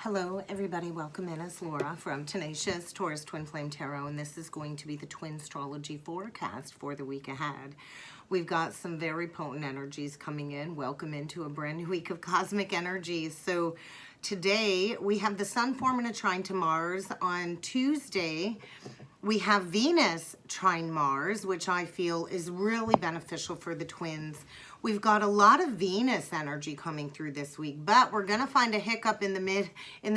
Hello everybody, welcome in. It's Laura from Tenacious Taurus Twin Flame Tarot, and this is going to be the twin astrology forecast for the week ahead. We've got some very potent energies coming in. Welcome into a brand new week of cosmic energies. So today we have the sun forming a trine to Mars. On Tuesday we have Venus trine Mars, which I feel is really beneficial for the twins. We've got a lot of Venus energy coming through this week, but we're going to find a hiccup in the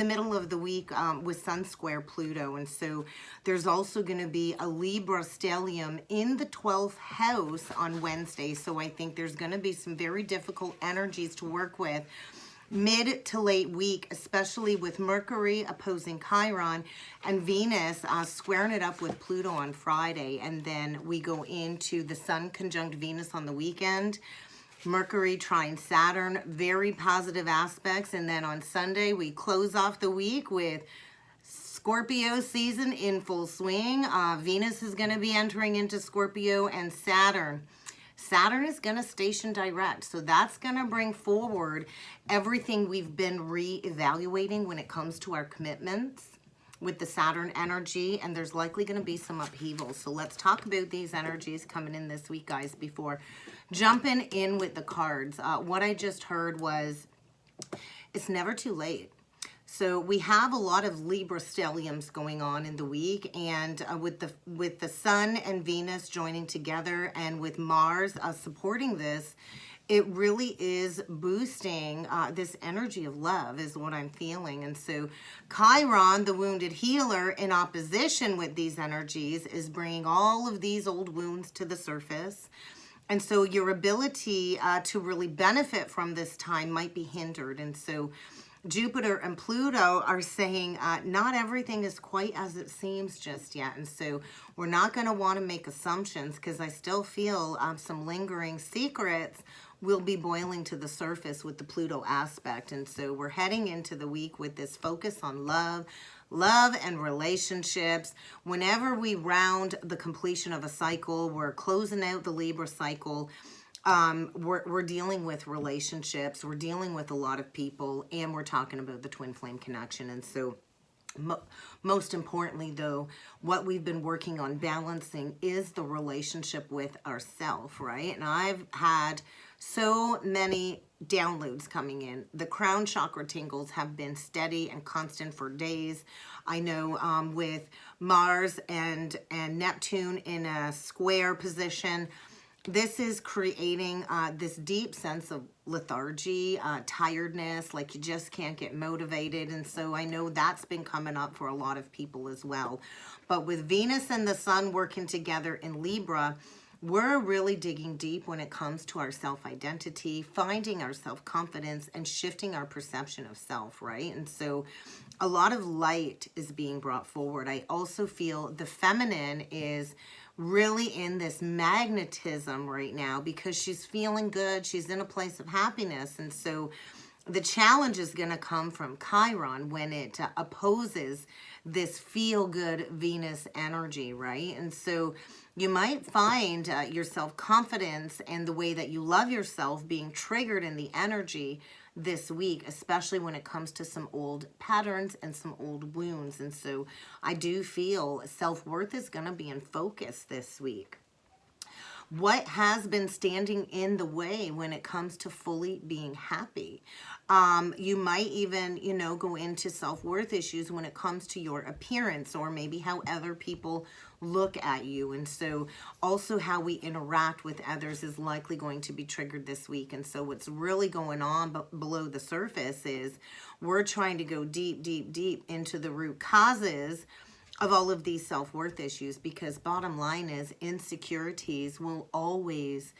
middle of the week with Sun square Pluto. And so there's also going to be a Libra stellium in the 12th house on Wednesday. So I think there's going to be some very difficult energies to work with mid to late week, especially with Mercury opposing Chiron and Venus squaring it up with Pluto on Friday. And then we go into the Sun conjunct Venus on the weekend. Mercury trine Saturn, very positive aspects. And then on Sunday, we close off the week with Scorpio season in full swing. Venus is going to be entering into Scorpio, and Saturn is going to station direct. So that's going to bring forward everything we've been re-evaluating when it comes to our commitments with the Saturn energy, and there's likely going to be some upheaval. So let's talk about these energies coming in this week, guys, before jumping in with the cards. What I just heard was it's never too late. So we have a lot of Libra stelliums going on in the week, and with the Sun and Venus joining together, and with Mars supporting this, it really is boosting this energy of love is what I'm feeling. And so Chiron, the wounded healer, in opposition with these energies, is bringing all of these old wounds to the surface. And so your ability to really benefit from this time might be hindered. And so Jupiter and Pluto are saying not everything is quite as it seems just yet. And so we're not going to want to make assumptions, because I still feel some lingering secrets will be boiling to the surface with the Pluto aspect. And so we're heading into the week with this focus on love and relationships. Whenever we round the completion of a cycle, we're closing out the Libra cycle. We're dealing with relationships, we're dealing with a lot of people, and we're talking about the twin flame connection. And so most importantly, though, what we've been working on balancing is the relationship with ourself, right? And I've had so many downloads coming in. The crown chakra tingles have been steady and constant for days. I know with Mars and Neptune in a square position, this is creating this deep sense of lethargy, tiredness, like you just can't get motivated. And so I know that's been coming up for a lot of people as well. But with Venus and the Sun working together in Libra, we're really digging deep when it comes to our self-identity, finding our self-confidence, and shifting our perception of self, right? And so a lot of light is being brought forward. I also feel the feminine is really in this magnetism right now, because she's feeling good. She's in a place of happiness. And so the challenge is going to come from Chiron when it opposes this feel-good Venus energy, right? And so you might find your self-confidence and the way that you love yourself being triggered in the energy this week, especially when it comes to some old patterns and some old wounds. And so I do feel self-worth is going to be in focus this week. What has been standing in the way when it comes to fully being happy? You might even, go into self-worth issues when it comes to your appearance, or maybe how other people look at you. And so also how we interact with others is likely going to be triggered this week. And so what's really going on below the surface is we're trying to go deep, deep, deep into the root causes of all of these self-worth issues, because bottom line is insecurities will always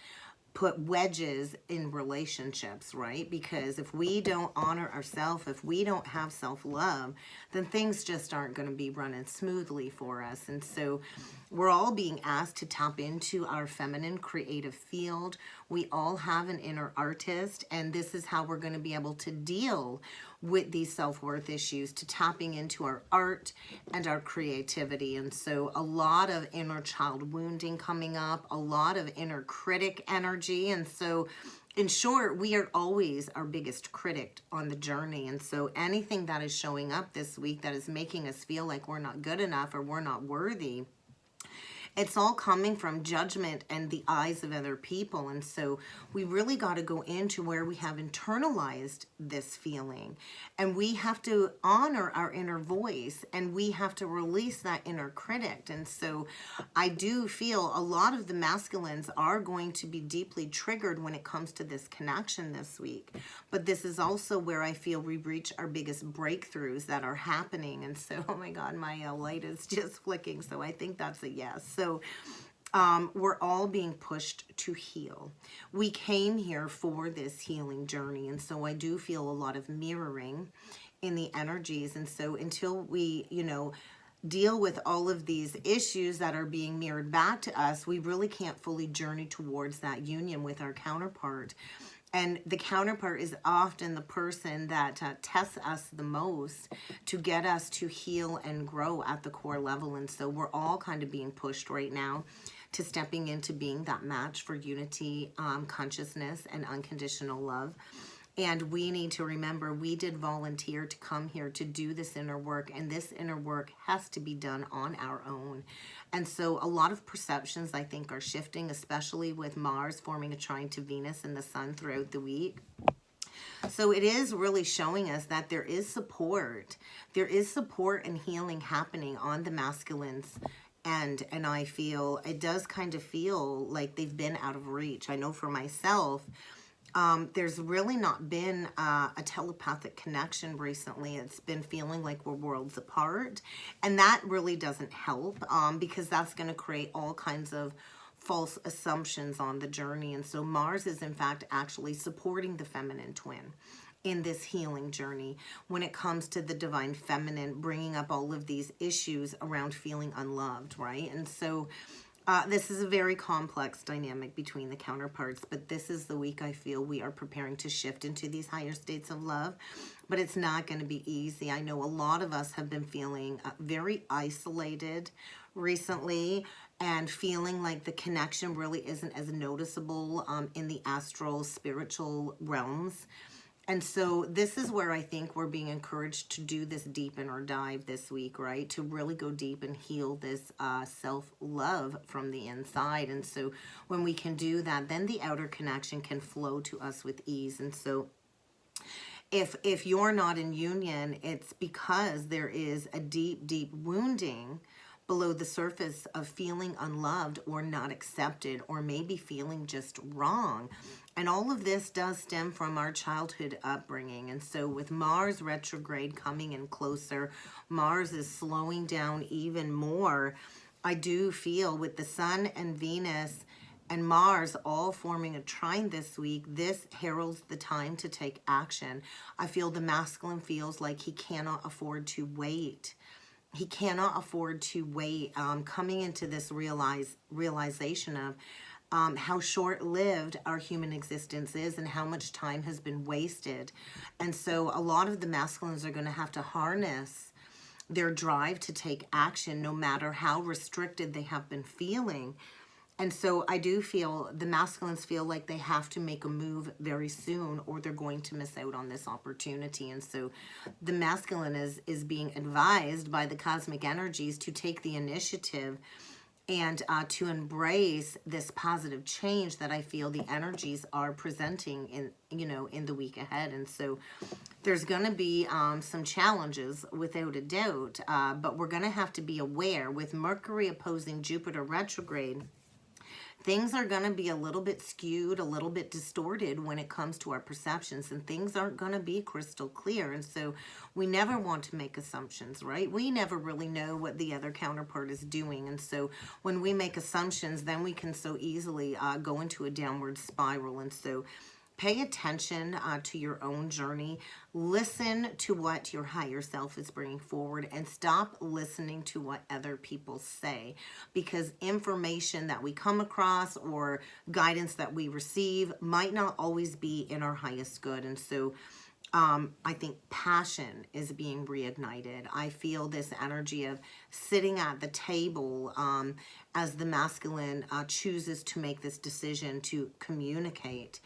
put wedges in relationships, right? Because if we don't honor ourselves, if we don't have self-love, then things just aren't going to be running smoothly for us. And so we're all being asked to tap into our feminine creative field. We all have an inner artist, and this is how we're going to be able to deal with these self-worth issues, to tapping into our art and our creativity. And so a lot of inner child wounding coming up, a lot of inner critic energy. And so in short, we are always our biggest critic on the journey. And so anything that is showing up this week that is making us feel like we're not good enough or we're not worthy, it's all coming from judgment and the eyes of other people. And so we really got to go into where we have internalized this feeling, and we have to honor our inner voice, and we have to release that inner critic. And so I do feel a lot of the masculines are going to be deeply triggered when it comes to this connection this week. But this is also where I feel we reach our biggest breakthroughs that are happening. And so, oh my God, my light is just flicking. So I think that's a yes. So we're all being pushed to heal. We came here for this healing journey. And so I do feel a lot of mirroring in the energies. And so until we, deal with all of these issues that are being mirrored back to us, we really can't fully journey towards that union with our counterpart. And the counterpart is often the person that tests us the most to get us to heal and grow at the core level. And so we're all kind of being pushed right now to stepping into being that match for unity, consciousness, and unconditional love. And we need to remember we did volunteer to come here to do this inner work, and this inner work has to be done on our own. And so a lot of perceptions, I think, are shifting, especially with Mars forming a trine to Venus and the Sun throughout the week. So it is really showing us that there is support. There is support and healing happening on the masculines. And I feel, it does kind of feel like they've been out of reach. I know for myself, there's really not been a telepathic connection recently. It's been feeling like we're worlds apart. And that really doesn't help because that's going to create all kinds of false assumptions on the journey. And so Mars is in fact actually supporting the feminine twin in this healing journey when it comes to the divine feminine, bringing up all of these issues around feeling unloved, right? And so this is a very complex dynamic between the counterparts, but this is the week I feel we are preparing to shift into these higher states of love, but it's not going to be easy. I know a lot of us have been feeling very isolated recently and feeling like the connection really isn't as noticeable in the astral spiritual realms. And so this is where I think we're being encouraged to do this deep inner dive this week, right? To really go deep and heal this self-love from the inside. And so when we can do that, then the outer connection can flow to us with ease. And so if you're not in union, it's because there is a deep, deep wounding below the surface of feeling unloved or not accepted, or maybe feeling just wrong. And all of this does stem from our childhood upbringing. And so with Mars retrograde coming in closer, Mars is slowing down even more. I do feel with the Sun and Venus and Mars all forming a trine this week, this heralds the time to take action. I feel the masculine feels like he cannot afford to wait. He cannot afford to wait, coming into this realization of how short-lived our human existence is and how much time has been wasted. And so a lot of the masculines are going to have to harness their drive to take action no matter how restricted they have been feeling. And so I do feel the masculines feel like they have to make a move very soon or they're going to miss out on this opportunity. And so the masculine is being advised by the cosmic energies to take the initiative and to embrace this positive change that I feel the energies are presenting in the week ahead. And so there's going to be some challenges without a doubt, but we're going to have to be aware with Mercury opposing Jupiter retrograde. Things are going to be a little bit skewed, a little bit distorted when it comes to our perceptions, and things aren't going to be crystal clear. And so we never want to make assumptions, right? We never really know what the other counterpart is doing. And so when we make assumptions, then we can so easily go into a downward spiral. And so pay attention to your own journey. Listen to what your higher self is bringing forward and stop listening to what other people say, because information that we come across or guidance that we receive might not always be in our highest good. And so I think passion is being reignited. I feel this energy of sitting at the table as the masculine chooses to make this decision to communicate.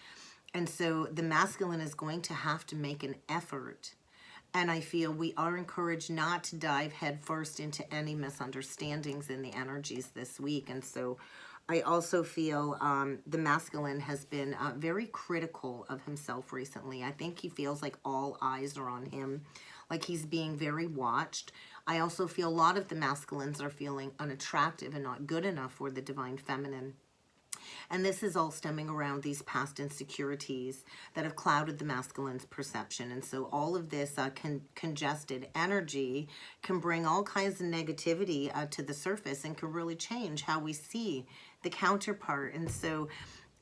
And so the masculine is going to have to make an effort. And I feel we are encouraged not to dive headfirst into any misunderstandings in the energies this week. And so I also feel the masculine has been very critical of himself recently. I think he feels like all eyes are on him, like he's being very watched. I also feel a lot of the masculines are feeling unattractive and not good enough for the divine feminine. And this is all stemming around these past insecurities that have clouded the masculine's perception. And so all of this congested energy can bring all kinds of negativity to the surface and can really change how we see the counterpart. And so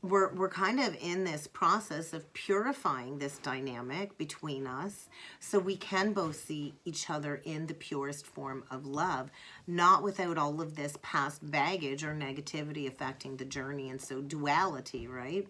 we're kind of in this process of purifying this dynamic between us so we can both see each other in the purest form of love, not without all of this past baggage or negativity affecting the journey. And so duality, right?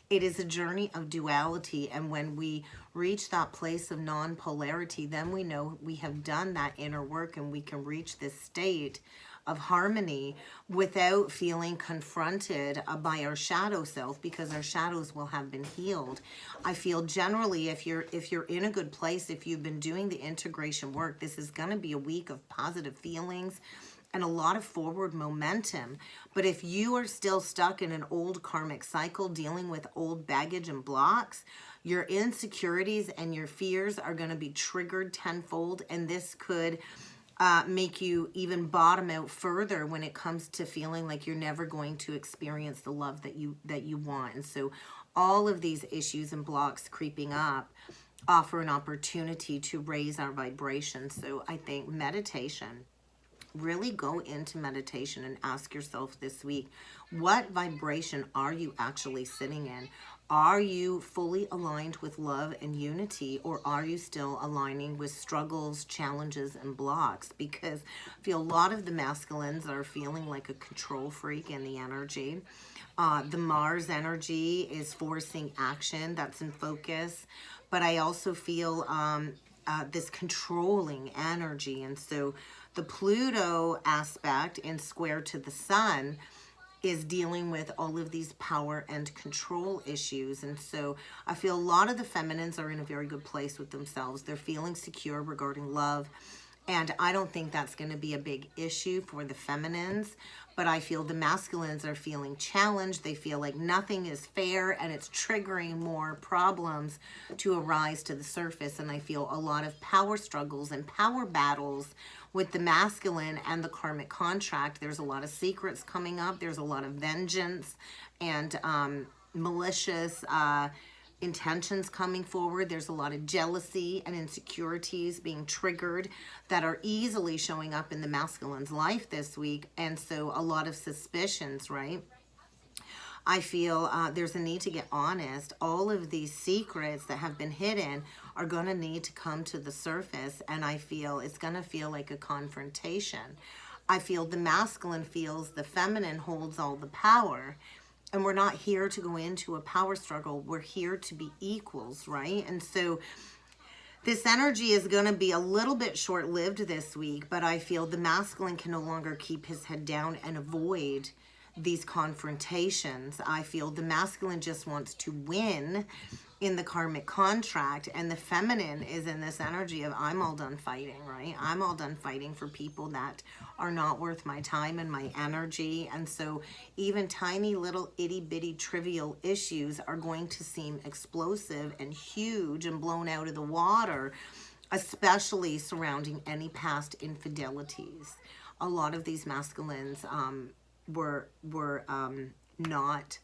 It is a journey of duality, and when we reach that place of non-polarity, then we know we have done that inner work and we can reach this state of harmony without feeling confronted by our shadow self, because our shadows will have been healed. I feel generally if you're in a good place, if you've been doing the integration work, this is going to be a week of positive feelings and a lot of forward momentum. But if you are still stuck in an old karmic cycle dealing with old baggage and blocks, your insecurities and your fears are going to be triggered tenfold, and this could make you even bottom out further when it comes to feeling like you're never going to experience the love that you want. And so all of these issues and blocks creeping up offer an opportunity to raise our vibration. So I think meditation, really go into meditation and ask yourself this week, what vibration are you actually sitting in? Are you fully aligned with love and unity, or are you still aligning with struggles, challenges, and blocks? Because I feel a lot of the masculines are feeling like a control freak in the energy. The Mars energy is forcing action. That's in focus. But I also feel this controlling energy. And so the Pluto aspect in square to the sun is dealing with all of these power and control issues. And so I feel a lot of the feminines are in a very good place with themselves. They're feeling secure regarding love. And I don't think that's going to be a big issue for the feminines. But I feel the masculines are feeling challenged. They feel like nothing is fair, and it's triggering more problems to arise to the surface. And I feel a lot of power struggles and power battles with the masculine and the karmic contract. There's a lot of secrets coming up. There's a lot of vengeance and malicious intentions coming forward. There's a lot of jealousy and insecurities being triggered that are easily showing up in the masculine's life this week. And so a lot of suspicions, right? I feel there's a need to get honest. All of these secrets that have been hidden are going to need to come to the surface, and I feel it's going to feel like a confrontation. I feel the masculine feels the feminine holds all the power, and we're not here to go into a power struggle. We're here to be equals, right? And so this energy is going to be a little bit short-lived this week, but I feel the masculine can no longer keep his head down and avoid these confrontations. I feel the masculine just wants to win in the karmic contract, and the feminine is in this energy of I'm all done fighting, right? I'm all done fighting for people that are not worth my time and my energy. And so even tiny little itty bitty trivial issues are going to seem explosive and huge and blown out of the water, especially surrounding any past infidelities. A lot of these masculines were not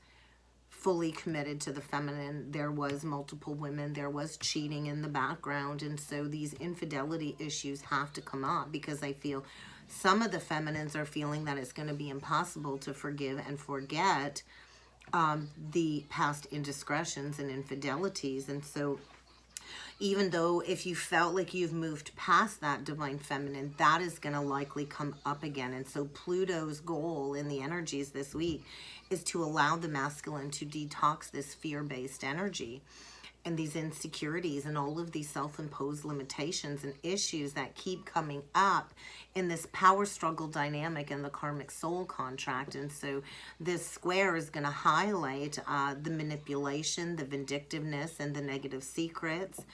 fully committed to the feminine. There was multiple women, there was cheating in the background, and so these infidelity issues have to come up, because I feel some of the feminines are feeling that it's going to be impossible to forgive and forget the past indiscretions and infidelities. And so even though if you felt like you've moved past that divine feminine, that is going to likely come up again. And so Pluto's goal in the energies this week is to allow the masculine to detox this fear-based energy. and these insecurities and all of these self-imposed limitations and issues that keep coming up in this power struggle dynamic in the karmic soul contract. And so this square is going to highlight the manipulation, the vindictiveness, and the negative secrets,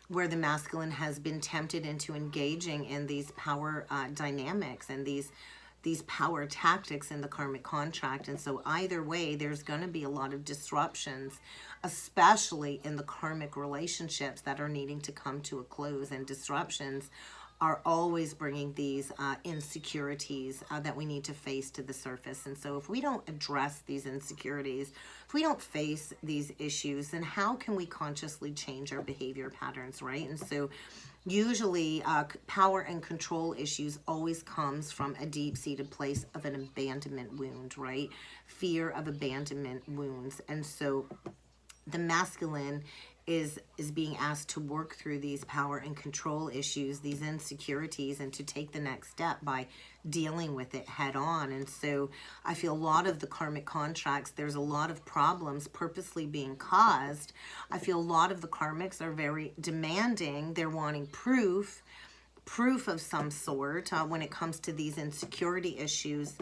where the masculine has been tempted into engaging in these power dynamics and these power tactics in the karmic contract. And so either way, there's going to be a lot of disruptions, especially in the karmic relationships that are needing to come to a close. And disruptions are always bringing these insecurities that we need to face to the surface. And so if we don't address these insecurities, if we don't face these issues, then how can we consciously change our behavior patterns, right? And so usually power and control issues always comes from a deep-seated place of an abandonment wound, right? Fear of abandonment wounds. And so the masculine is being asked to work through these power and control issues, these insecurities, and to take the next step by dealing with it head on. And so I feel a lot of the karmic contracts, there's a lot of problems purposely being caused. I feel a lot of the karmics are very demanding. They're wanting proof of some sort when it comes to these insecurity issues.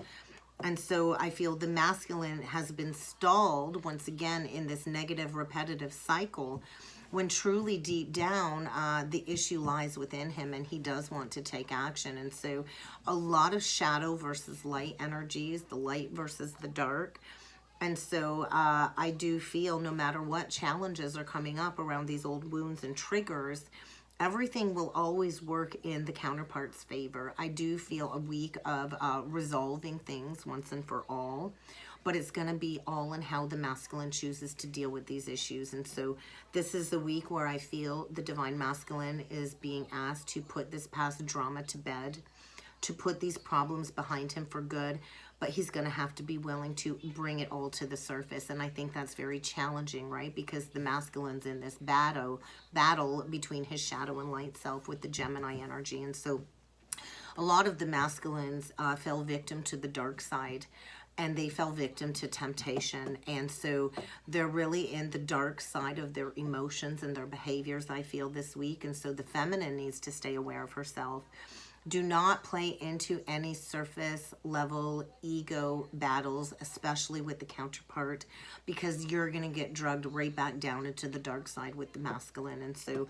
And so I feel the masculine has been stalled once again in this negative repetitive cycle, when truly deep down the issue lies within him and he does want to take action. And so a lot of shadow versus light energies, the light versus the dark. And so I do feel no matter what challenges are coming up around these old wounds and triggers, everything will always work in the counterpart's favor. I do feel a week of resolving things once and for all, but it's going to be all in how the masculine chooses to deal with these issues. And so this is the week where I feel the divine masculine is being asked to put this past drama to bed, to put these problems behind him for good, but he's going to have to be willing to bring it all to the surface. And I think that's very challenging, right? Because the masculine's in this battle between his shadow and light self with the Gemini energy. And so a lot of the masculines fell victim to the dark side, and they fell victim to temptation. And so they're really in the dark side of their emotions and their behaviors, I feel, this week. And so the feminine needs to stay aware of herself. Do not play into any surface level ego battles, especially with the counterpart, because you're going to get drugged right back down into the dark side with the masculine. And so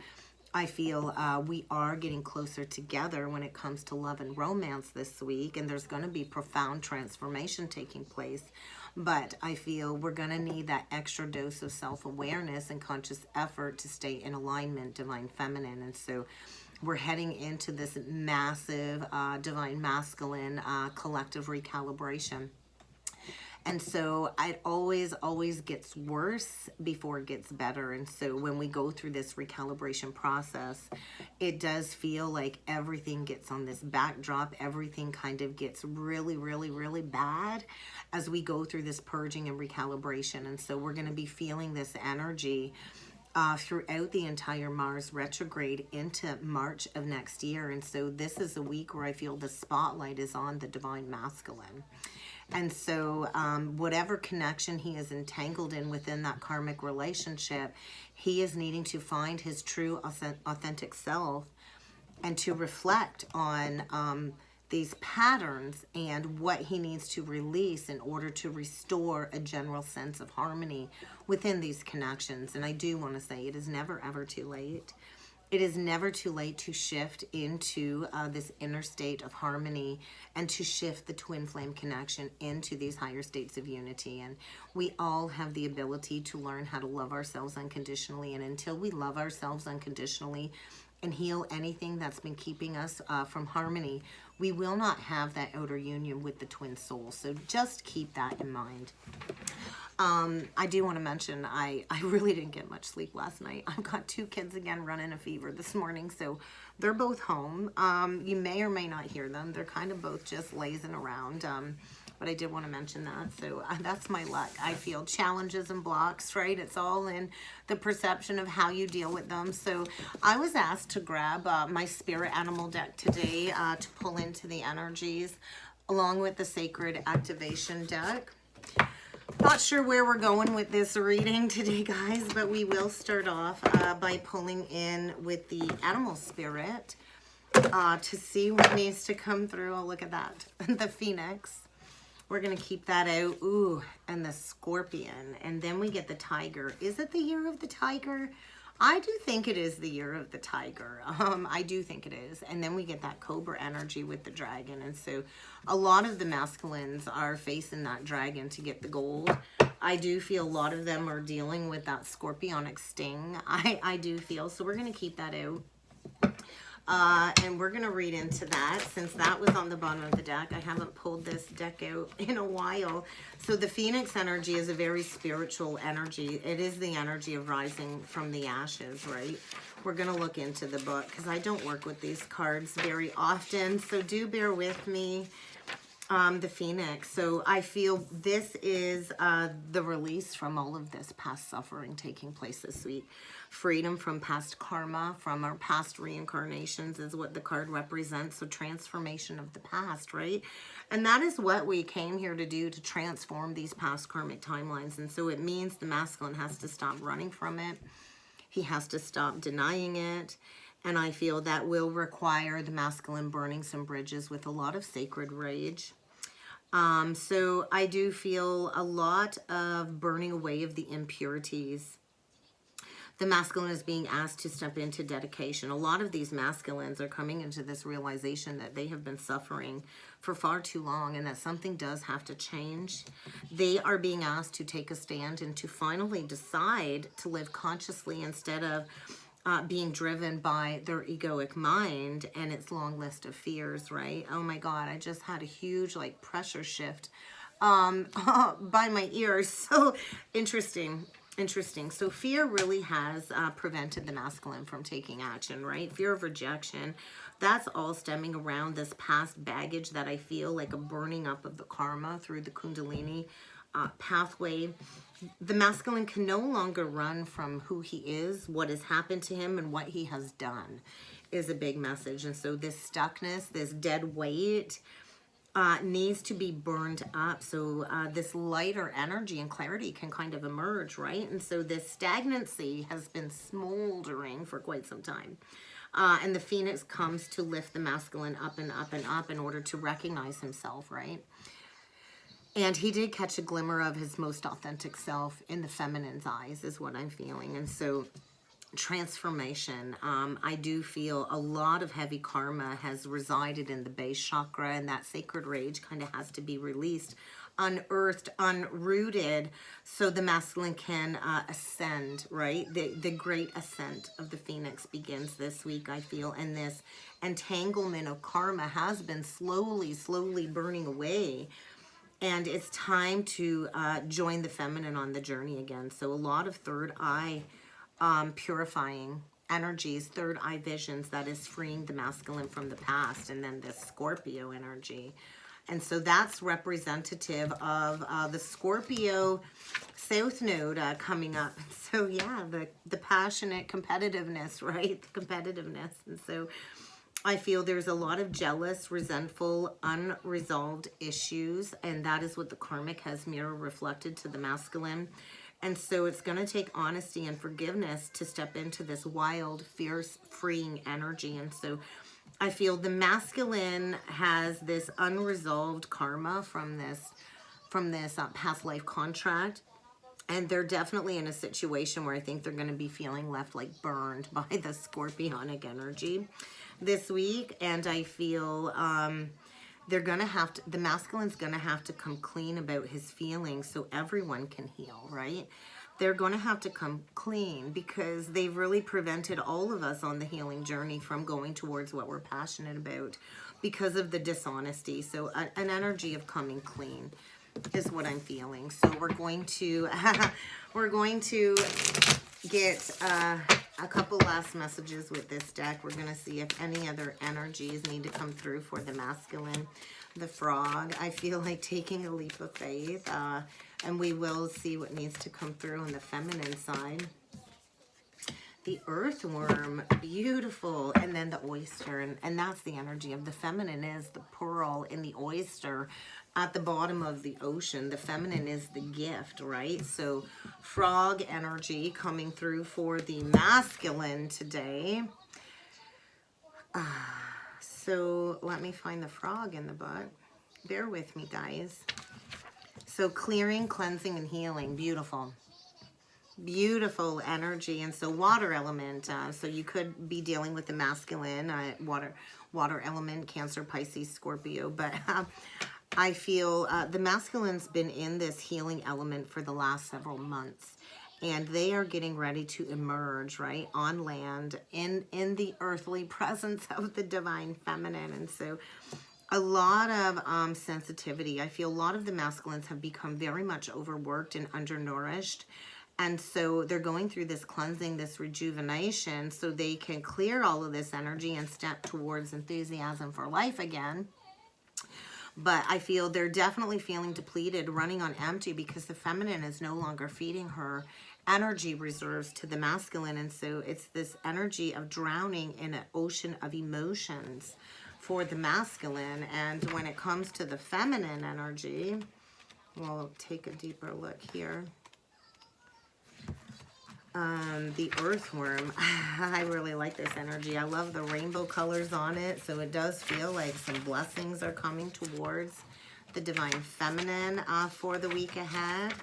I feel we are getting closer together when it comes to love and romance this week, and there's going to be profound transformation taking place. But I feel we're going to need that extra dose of self-awareness and conscious effort to stay in alignment, divine feminine. And so we're heading into this massive divine masculine collective recalibration. And so it always gets worse before it gets better. And so when we go through this recalibration process, it does feel like everything gets on this backdrop. Everything kind of gets really, really, really bad as we go through this purging and recalibration. And so we're going to be feeling this energy throughout the entire Mars retrograde into March of next year. And so this is a week where I feel the spotlight is on the divine masculine. And so whatever connection he is entangled in within that karmic relationship, he is needing to find his true authentic self and to reflect on these patterns and what he needs to release in order to restore a general sense of harmony within these connections. And I do want to say it is never ever too late. It is never too late to shift into this inner state of harmony and to shift the twin flame connection into these higher states of unity. And we all have the ability to learn how to love ourselves unconditionally. And until we love ourselves unconditionally and heal anything that's been keeping us from harmony, we will not have that outer union with the twin soul. So just keep that in mind. I do want to mention, I really didn't get much sleep last night. I've got 2 kids again running a fever this morning, so they're both home. You may or may not hear them. They're kind of both just lazing around, but I did want to mention that. So that's my luck. I feel challenges and blocks, right? It's all in the perception of how you deal with them. So I was asked to grab my spirit animal deck today to pull into the energies along with the sacred activation deck. Not sure where we're going with this reading today, guys, but we will start off by pulling in with the animal spirit to see what needs to come through. Oh, look at that. The phoenix. We're going to keep that out. Ooh, and the scorpion. And then we get the tiger. Is it the year of the tiger? I do think it is the year of the tiger. I do think it is. And then we get that cobra energy with the dragon. And so a lot of the masculines are facing that dragon to get the gold. I do feel a lot of them are dealing with that scorpionic sting. I do feel. So we're going to keep that out. And we're going to read into that since that was on the bottom of the deck. I haven't pulled this deck out in a while. So the Phoenix energy is a very spiritual energy. It is the energy of rising from the ashes, right? We're going to look into the book because I don't work with these cards very often. So do bear with me. The Phoenix. So I feel this is the release from all of this past suffering taking place this week. Freedom from past karma, from our past reincarnations is what the card represents. So transformation of the past, right? And that is what we came here to do, to transform these past karmic timelines. And so it means the masculine has to stop running from it. He has to stop denying it. And I feel that will require the masculine burning some bridges with a lot of sacred rage. So I do feel a lot of burning away of the impurities. The masculine is being asked to step into dedication. A lot of these masculines are coming into this realization that they have been suffering for far too long and that something does have to change. They are being asked to take a stand and to finally decide to live consciously instead of being driven by their egoic mind and its long list of fears, right? Oh my God, I just had a huge like pressure shift by my ears. So interesting. So fear really has prevented the masculine from taking action, right? Fear of rejection. That's all stemming around this past baggage that I feel like a burning up of the karma through the Kundalini pathway. The masculine can no longer run from who he is, what has happened to him, and what he has done is a big message. And so this stuckness, this dead weight needs to be burned up. So this lighter energy and clarity can kind of emerge, right? And so this stagnancy has been smoldering for quite some time. And the Phoenix comes to lift the masculine up and up and up in order to recognize himself, right? And he did catch a glimmer of his most authentic self in the feminine's eyes is what I'm feeling. And so transformation, I do feel a lot of heavy karma has resided in the base chakra, and that sacred rage kind of has to be released, unearthed, unrooted, so the masculine can ascend, right? The great ascent of the Phoenix begins this week, I feel, and this entanglement of karma has been slowly burning away. And it's time to join the feminine on the journey again. So a lot of third eye purifying energies, third eye visions, that is freeing the masculine from the past. And then this Scorpio energy. And so that's representative of the Scorpio South Node coming up. So yeah, the passionate competitiveness, right? The competitiveness. And so I feel there's a lot of jealous, resentful, unresolved issues, and that is what the karmic has mirror reflected to the masculine. And so it's going to take honesty and forgiveness to step into this wild, fierce, freeing energy. And so I feel the masculine has this unresolved karma from this past life contract. And they're definitely in a situation where I think they're going to be feeling left like burned by the scorpionic energy this week. And I feel they're going to have to, the masculine's going to have to come clean about his feelings so everyone can heal, right? They're going to have to come clean because they've really prevented all of us on the healing journey from going towards what we're passionate about because of the dishonesty. So an energy of coming clean is what I'm feeling. So we're going to get a couple last messages with this deck. We're going to see if any other energies need to come through for the masculine. The frog, I feel like taking a leap of faith, and we will see what needs to come through on the feminine side. The earthworm, beautiful. And then the oyster, and that's the energy of the feminine, is the pearl in the oyster at the bottom of the ocean. The feminine is the gift, right? So frog energy coming through for the masculine today. So let me find the frog in the book. Bear with me, guys. So clearing, cleansing, and healing. Beautiful. Beautiful energy. And so water element. So you could be dealing with the masculine, water element, Cancer, Pisces, Scorpio. But I feel the masculine's been in this healing element for the last several months. And they are getting ready to emerge, right, on land, in the earthly presence of the divine feminine. And so a lot of sensitivity. I feel a lot of the masculines have become very much overworked and undernourished. And so they're going through this cleansing, this rejuvenation, so they can clear all of this energy and step towards enthusiasm for life again. But I feel they're definitely feeling depleted, running on empty, because the feminine is no longer feeding her energy reserves to the masculine. And so it's this energy of drowning in an ocean of emotions for the masculine. And when it comes to the feminine energy, we'll take a deeper look here. The earthworm, I really like this energy. I love the rainbow colors on it. So it does feel like some blessings are coming towards the divine feminine for the week ahead.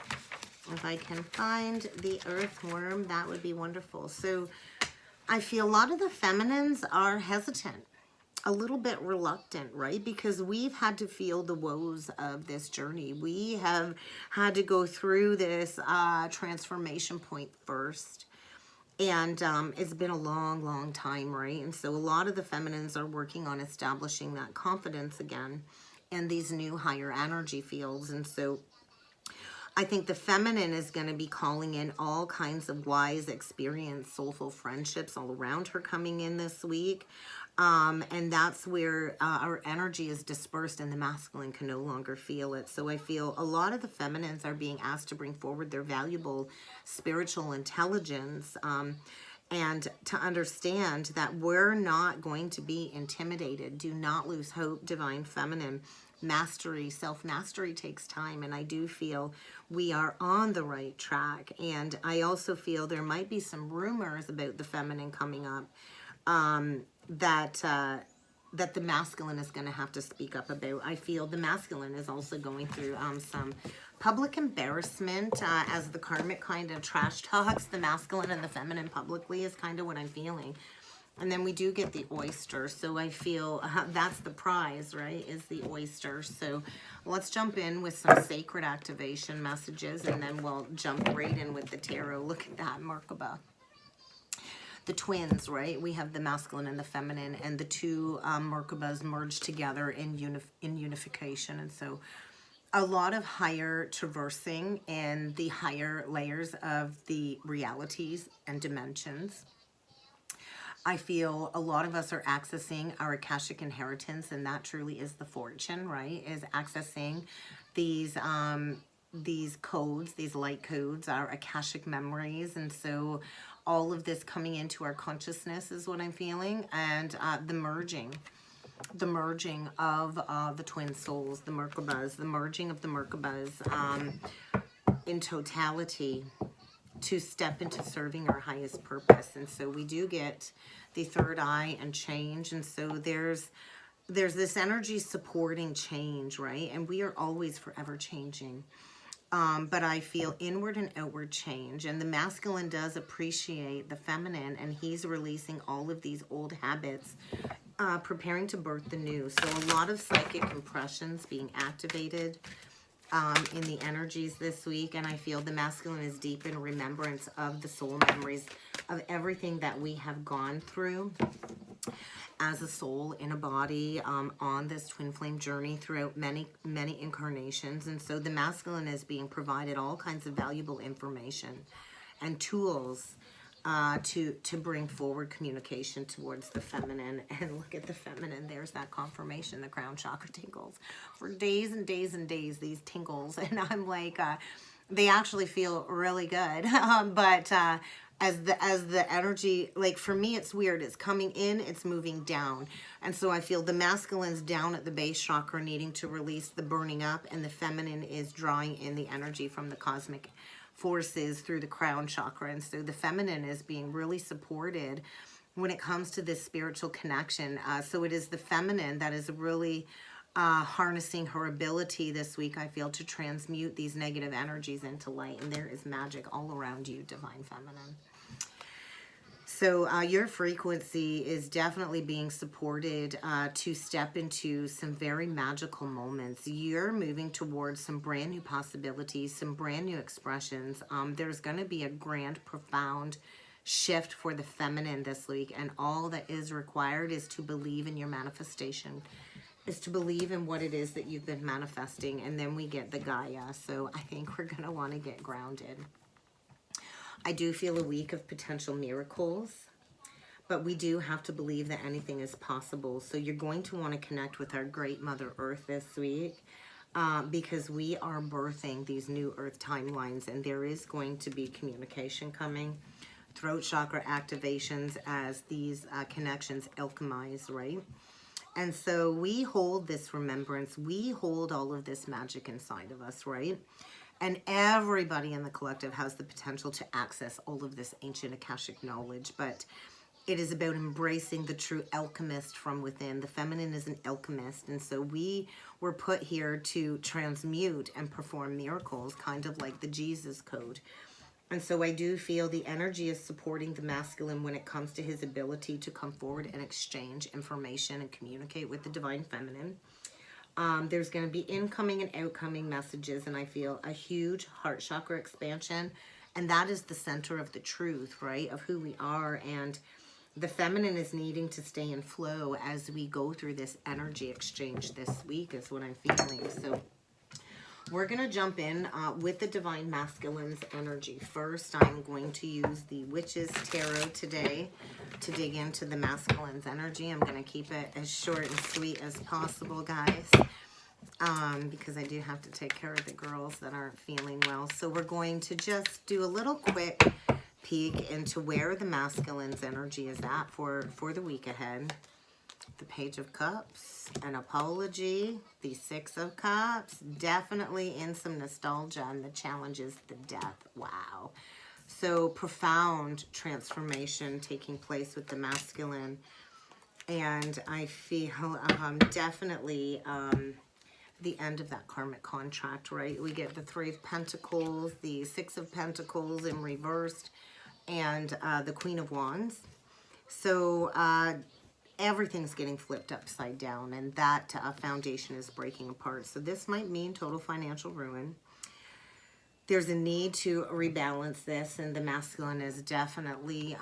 If I can find the earthworm, that would be wonderful. So I feel a lot of the feminines are hesitant, a little bit reluctant, right? Because we've had to feel the woes of this journey. We have had to go through this transformation point first. And it's been a long, long time, right? And so a lot of the feminines are working on establishing that confidence again in these new higher energy fields. And so I think the feminine is going to be calling in all kinds of wise experience, soulful friendships all around her coming in this week. And that's where our energy is dispersed and the masculine can no longer feel it. So I feel a lot of the feminines are being asked to bring forward their valuable spiritual intelligence and to understand that we're not going to be intimidated. Do not lose hope, divine feminine. Mastery, self-mastery takes time, and I do feel we are on the right track. And I also feel there might be some rumors about the feminine coming up that the masculine is going to have to speak up about. I feel the masculine is also going through some public embarrassment as the karmic kind of trash talks the masculine and the feminine publicly, is kind of what I'm feeling. And then we do get the oyster. So I feel that's the prize, right, is the oyster. So let's jump in with some sacred activation messages, and then we'll jump right in with the tarot. Look at that, Merkaba. The twins, right? We have the masculine and the feminine, and the two Merkabas merged together in unification. And so a lot of higher traversing in the higher layers of the realities and dimensions. I feel a lot of us are accessing our Akashic inheritance, and that truly is the fortune, right? Is accessing these codes, these light codes, our Akashic memories. And so all of this coming into our consciousness is what I'm feeling. And the merging of the twin souls, the Merkabas, the merging of the Merkabas in totality to step into serving our highest purpose. And so we do get the third eye and change. And so there's this energy supporting change, right? And we are always forever changing. But I feel inward and outward change. And the masculine does appreciate the feminine, and he's releasing all of these old habits, preparing to birth the new. So a lot of psychic impressions being activated in the energies this week. And I feel the masculine is deep in remembrance of the soul memories of everything that we have gone through as a soul in a body on this twin flame journey throughout many incarnations. And so the masculine is being provided all kinds of valuable information and tools to bring forward communication towards the feminine. And look at the feminine, there's that confirmation, the crown chakra tingles for days and days and days, these tingles. And I'm like, they actually feel really good. But as the energy, like for me, it's weird. It's coming in, it's moving down. And so I feel the masculine's down at the base chakra needing to release the burning up, and the feminine is drawing in the energy from the cosmic forces through the crown chakra. And so the feminine is being really supported when it comes to this spiritual connection. So it is the feminine that is really harnessing her ability this week, I feel, to transmute these negative energies into light. And there is magic all around you, divine feminine. So your frequency is definitely being supported to step into some very magical moments. You're moving towards some brand new possibilities, some brand new expressions. There's going to be a grand, profound shift for the feminine this week. And all that is required is to believe in your manifestation, is to believe in what it is that you've been manifesting. And then we get the Gaia. So I think we're going to want to get grounded. I do feel a week of potential miracles, but we do have to believe that anything is possible. So you're going to want to connect with our great Mother Earth this week because we are birthing these new Earth timelines, and there is going to be communication coming, throat chakra activations as these connections alchemize, right? And so we hold this remembrance. We hold all of this magic inside of us, right? And everybody in the collective has the potential to access all of this ancient Akashic knowledge, but it is about embracing the true alchemist from within. The feminine is an alchemist, and so we were put here to transmute and perform miracles, kind of like the Jesus code. And so I do feel the energy is supporting the masculine when it comes to his ability to come forward and exchange information and communicate with the divine feminine. There's going to be incoming and outcoming messages, and I feel a huge heart chakra expansion, and that is the center of the truth, right, of who we are. And the feminine is needing to stay in flow as we go through this energy exchange this week is what I'm feeling. So we're going to jump in with the divine masculine's energy. First, I'm going to use the Witch's Tarot today to dig into the masculine's energy. I'm going to keep it as short and sweet as possible, guys, because I do have to take care of the girls that aren't feeling well. So we're going to just do a little quick peek into where the masculine's energy is at for the week ahead. The Page of Cups, an apology, the Six of Cups, definitely in some nostalgia, and the challenge is the death. Wow. So profound transformation taking place with the masculine. And I feel definitely the end of that karmic contract, right? We get the Three of Pentacles, the Six of Pentacles in reversed, and the Queen of Wands. So everything's getting flipped upside down, and that foundation is breaking apart. So this might mean total financial ruin. There's a need to rebalance this, and the masculine is definitely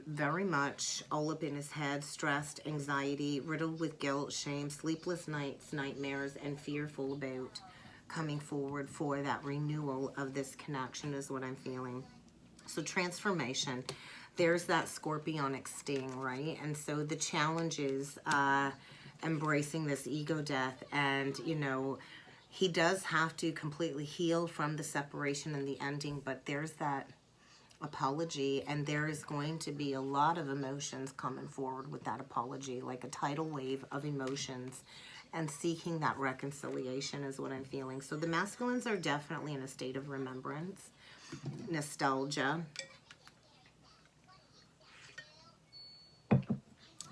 very much all up in his head, stressed, anxiety, riddled with guilt, shame, sleepless nights, nightmares, and fearful about coming forward for that renewal of this connection is what I'm feeling. So transformation. There's that scorpionic sting, right? And so the challenge is embracing this ego death. And, you know, he does have to completely heal from the separation and the ending, but there's that apology, and there is going to be a lot of emotions coming forward with that apology, like a tidal wave of emotions, and seeking that reconciliation is what I'm feeling. So the masculines are definitely in a state of remembrance, nostalgia,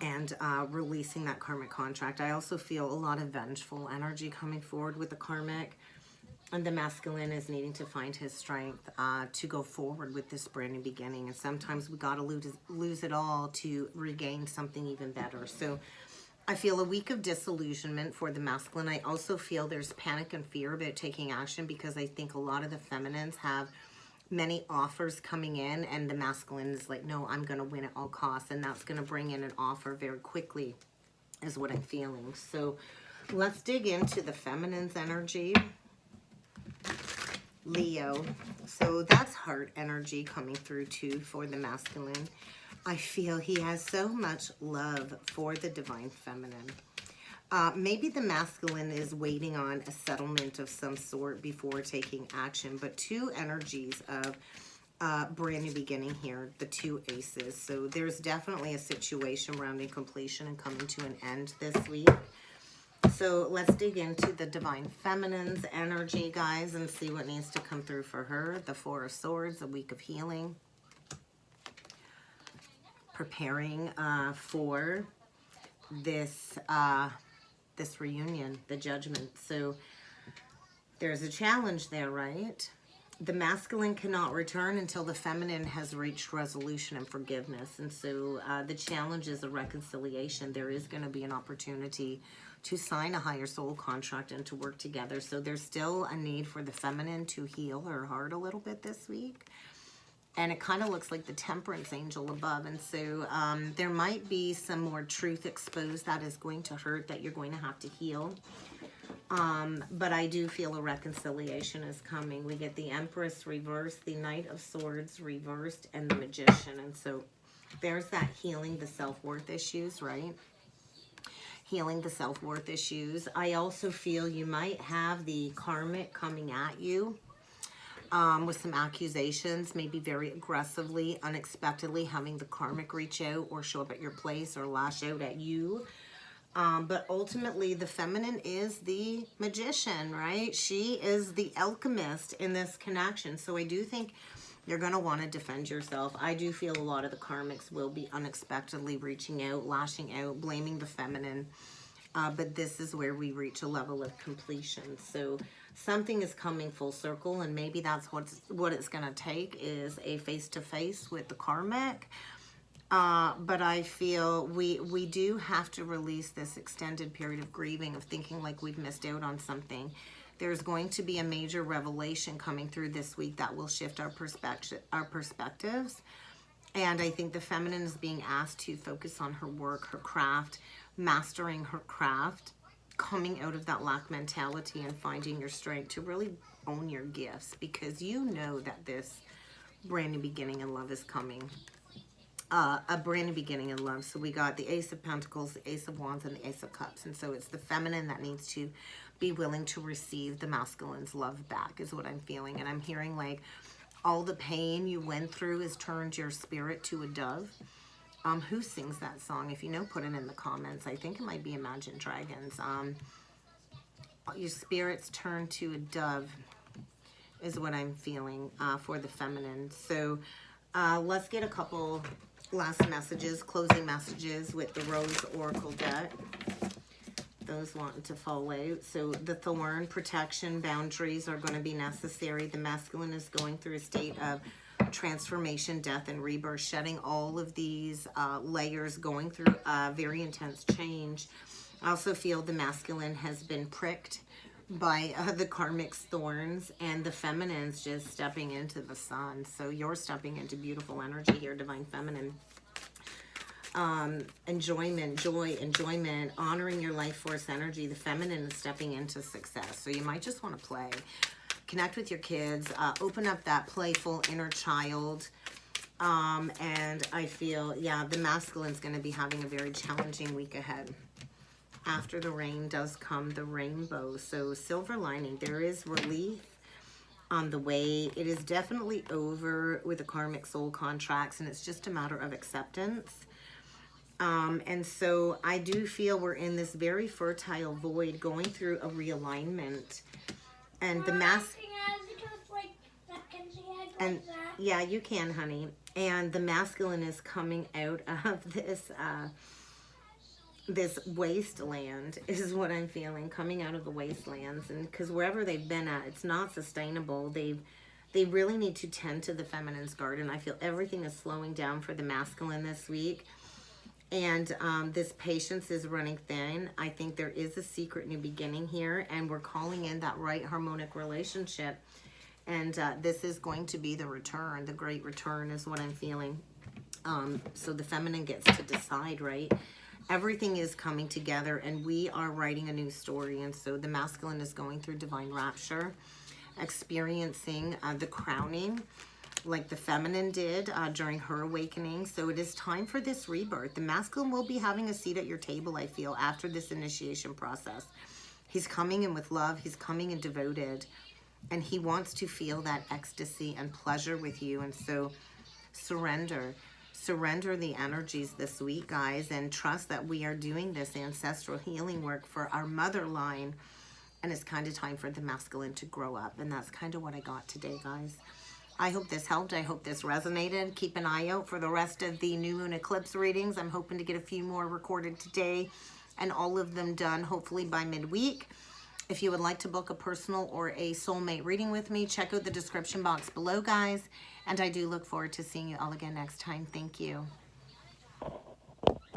and releasing that karmic contract. I also feel a lot of vengeful energy coming forward with the karmic, and the masculine is needing to find his strength to go forward with this brand new beginning. And sometimes we got to lose it all to regain something even better. So I feel a week of disillusionment for the masculine. I also feel there's panic and fear about taking action, because I think a lot of the feminines have many offers coming in, and the masculine is like, no, I'm going to win at all costs, and that's going to bring in an offer very quickly is what I'm feeling. So let's dig into the feminine's energy. Leo. So that's heart energy coming through too for the masculine. I feel he has so much love for the divine feminine. Maybe the masculine is waiting on a settlement of some sort before taking action, but two energies of brand new beginning here, the 2 aces. So there's definitely a situation rounding completion and coming to an end this week. So let's dig into the Divine Feminine's energy, guys, and see what needs to come through for her. The 4 of Swords, a week of healing. Preparing for this this reunion, the Judgment. So there's a challenge there, right? The masculine cannot return until the feminine has reached resolution and forgiveness. And so the challenge is a reconciliation. There is going to be an opportunity to sign a higher soul contract and to work together. So there's still a need for the feminine to heal her heart a little bit this week. And it kind of looks like the Temperance angel above. And so there might be some more truth exposed that is going to hurt, that you're going to have to heal. But I do feel a reconciliation is coming. We get the Empress reversed, the Knight of Swords reversed, and the Magician. And so there's that healing the self-worth issues, right? Healing the self-worth issues. I also feel you might have the Karmic coming at you with some accusations, maybe very aggressively, unexpectedly, having the Karmic reach out or show up at your place or lash out at you. But ultimately, the feminine is the magician, right? She is the alchemist in this connection. So I do think you're going to want to defend yourself. I do feel a lot of the karmics will be unexpectedly reaching out, lashing out, blaming the feminine. But this is where we reach a level of completion. So something is coming full circle, and maybe that's what it's going to take, is a face-to-face with the karmic. But I feel we do have to release this extended period of grieving, of thinking like we've missed out on something. There's going to be a major revelation coming through this week that will shift our perspectives. And I think the feminine is being asked to focus on her work, her craft, mastering her craft, coming out of that lack mentality and finding your strength to really own your gifts, because you know that this brand new beginning in love is coming. A brand new beginning in love. So we got the Ace of Pentacles, the Ace of Wands, and the Ace of Cups. And so it's the feminine that needs to be willing to receive the masculine's love back, is what I'm feeling. And I'm hearing like all the pain you went through has turned your spirit to a dove. Who sings that song? If you know, put it in the comments. I think it might be Imagine Dragons. Your spirit's turned to a dove is what I'm feeling for the feminine. So let's get a couple last messages, closing messages with the Rose Oracle deck. Those wanting to fall out. So the Thorn, protection, boundaries are going to be necessary. The masculine is going through a state of transformation, death, and rebirth, shedding all of these layers, going through a very intense change. I also feel the masculine has been pricked by the karmic's thorns, and the feminine's just stepping into the sun. So you're stepping into beautiful energy here, Divine Feminine. Enjoyment, joy, enjoyment, honoring your life force energy. The feminine is stepping into success. So you might just want to play, connect with your kids, open up that playful inner child. And I feel, yeah, the masculine's going to be having a very challenging week ahead. After the rain does come the rainbow. So silver lining, there is relief on the way. It is definitely over with the karmic soul contracts, and it's just a matter of acceptance. And so I do feel we're in this very fertile void, going through a realignment. And the yeah, you can, honey. And the masculine is coming out of this this wasteland, is what I'm feeling, coming out of the wastelands. And because wherever they've been at, it's not sustainable. They really need to tend to the feminine's garden. I feel everything is slowing down for the masculine this week. And this patience is running thin. I think there is a secret new beginning here, and we're calling in that right harmonic relationship. And this is going to be the return, the great return is what I'm feeling. So the feminine gets to decide, right? Everything is coming together, and we are writing a new story. And so the masculine is going through divine rapture, experiencing the crowning, like the feminine did during her awakening. So it is time for this rebirth. The masculine will be having a seat at your table, I feel, after this initiation process. He's coming in with love. He's coming in devoted. And he wants to feel that ecstasy and pleasure with you. And so surrender. Surrender the energies this week, guys, and trust that we are doing this ancestral healing work for our mother line. And it's kind of time for the masculine to grow up. And that's kind of what I got today, guys. I hope this helped. I hope this resonated. Keep an eye out for the rest of the new moon eclipse readings. I'm hoping to get a few more recorded today and all of them done hopefully by midweek. If you would like to book a personal or a soulmate reading with me, check out the description box below, guys. And I do look forward to seeing you all again next time. Thank you.